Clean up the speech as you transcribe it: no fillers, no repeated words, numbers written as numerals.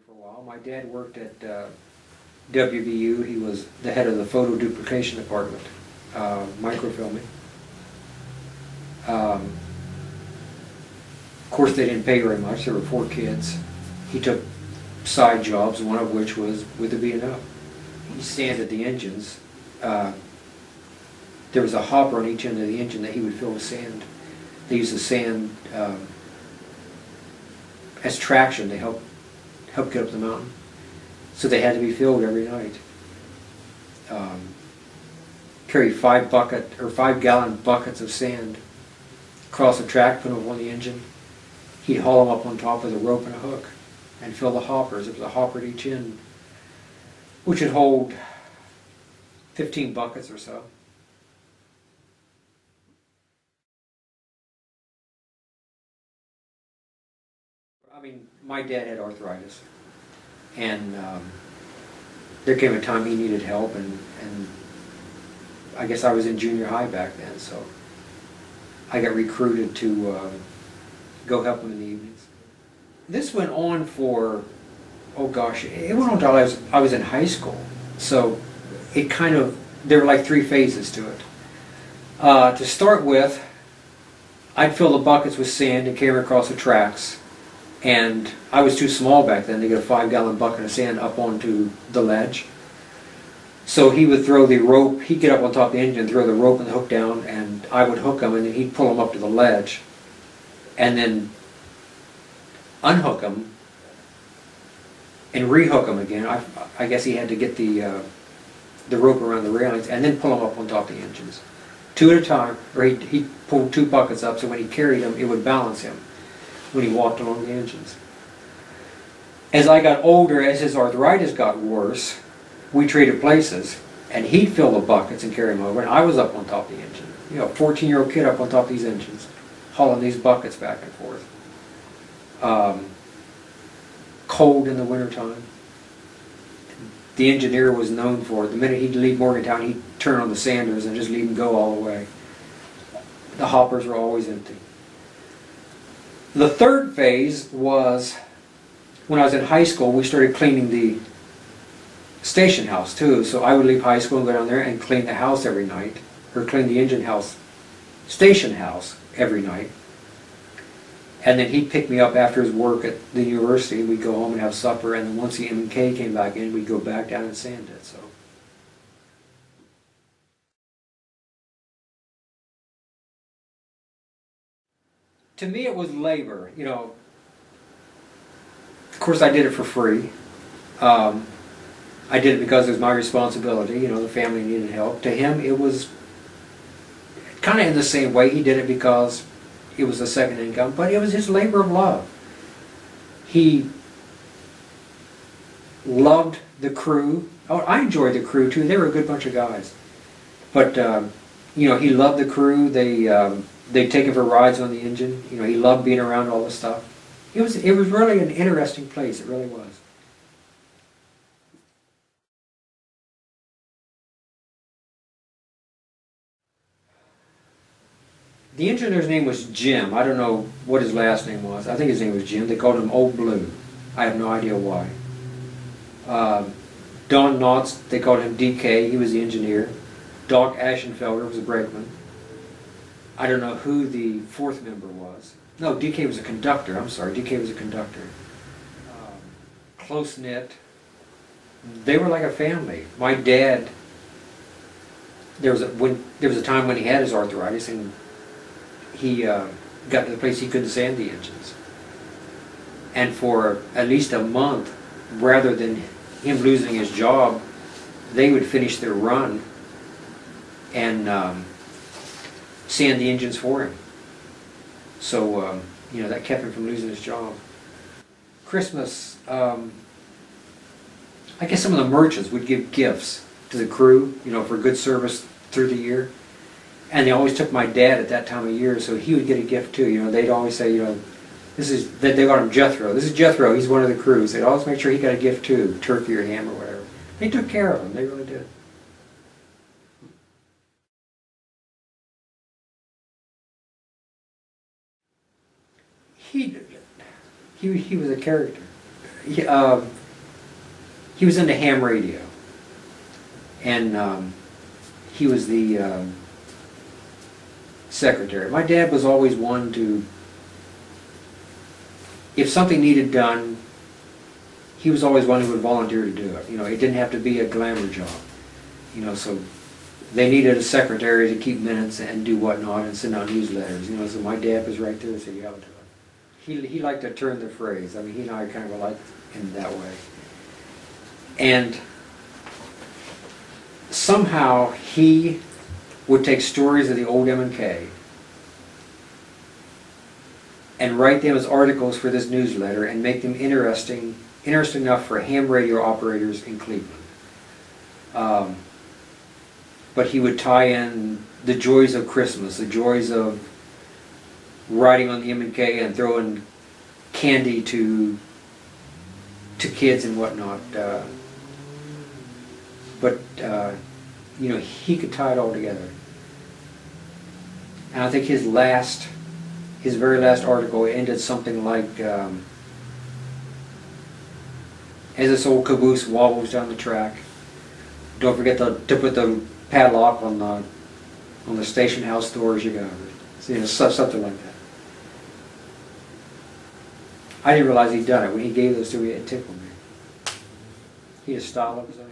for a while. My dad worked at WVU. He was the head of the photo duplication department, microfilming. Of course, they didn't pay very much. There were 4 kids. He took side jobs, one of which was with the B&O. He sanded the engines. There was a hopper on each end of the engine that he would fill with sand. They used the sand as traction to help get up the mountain. So they had to be filled every night. Carry 5-gallon buckets of sand across the track, put them on the engine. He'd haul them up on top with a rope and a hook and fill the hoppers. It was a hopper at each end, which would hold 15 buckets or so. I mean, my dad had arthritis, and there came a time he needed help, and I guess I was in junior high back then, so I got recruited to go help him in the evenings. This went on for, oh gosh, it went on until I was in high school, so it kind of, there were like 3 phases to it. To start with, I'd fill the buckets with sand and carry them across the tracks. And I was too small back then to get a 5-gallon bucket of sand up onto the ledge. So he would throw the rope, he'd get up on top of the engine, throw the rope and the hook down, and I would hook him, and then he'd pull them up to the ledge, and then unhook them, and rehook them again. I guess he had to get the rope around the railings, and then pull them up on top of the engines. 2 at a time, or he'd pull 2 buckets up, so when he carried them, it would balance him when he walked along the engines. As I got older, as his arthritis got worse, we traded places, and he'd fill the buckets and carry them over, and I was up on top of the engine. You know, a 14-year-old kid up on top of these engines, hauling these buckets back and forth. Cold in the wintertime. The engineer was known for it. The minute he'd leave Morgantown, he'd turn on the sanders and just leave them go all the way. The hoppers were always empty. The third phase was when I was in high school. We started cleaning the station house too. So I would leave high school and go down there and clean the house every night, or clean the engine house, station house every night. And then he'd pick me up after his work at the university. We'd go home and have supper, and then once the M&K came back in, we'd go back down and sand it. So. To me, it was labor, you know. Of course, I did it for free. I did it because it was my responsibility, you know, the family needed help. To him, it was kind of in the same way. He did it because it was a second income, but it was his labor of love. He loved the crew. Oh, I enjoyed the crew too. They were a good bunch of guys. But, you know, he loved the crew. They'd take him for rides on the engine. You know, he loved being around all this stuff. It was really an interesting place. It really was. The engineer's name was Jim. I don't know what his last name was. I think his name was Jim. They called him Old Blue. I have no idea why. Don Knotts, they called him DK. He was the engineer. Doc Ashenfelder was a brakeman. I don't know who the 4th member was. No, DK was a conductor. I'm sorry, DK was a conductor. Close-knit. They were like a family. My dad, there was a time when he had his arthritis, and he got to the place he couldn't sand the engines. And for at least a month, rather than him losing his job, they would finish their run and sand the engines for him. So, you know, that kept him from losing his job. Christmas, I guess some of the merchants would give gifts to the crew, you know, for good service through the year. And they always took my dad at that time of year, so he would get a gift too. You know, they'd always say, you know, they got him Jethro. This is Jethro, he's one of the crews. They'd always make sure he got a gift too, turkey or ham or whatever. They took care of him, they really did. He was a character. he was into ham radio, and he was the secretary. My dad was always one to, if something needed done, he was always one who would volunteer to do it. You know, it didn't have to be a glamour job. You know, so they needed a secretary to keep minutes and do whatnot and send out newsletters. You know, so my dad was right there and said, "Yeah, I'll do it." He liked to turn the phrase. I mean, he and I kind of liked him that way. And somehow he would take stories of the old M&K and write them as articles for this newsletter and make them interesting enough for ham radio operators in Cleveland. But he would tie in the joys of Christmas, the joys of riding on the M&K and throwing candy to kids and whatnot. But you know, he could tie it all together. And I think his very last article ended something like, as this old caboose wobbles down the track, don't forget to put the padlock on the station house door as you go. So, you know, something like that. I didn't realize he'd done it. When he gave those to me, it tickled me. He had a style of his own.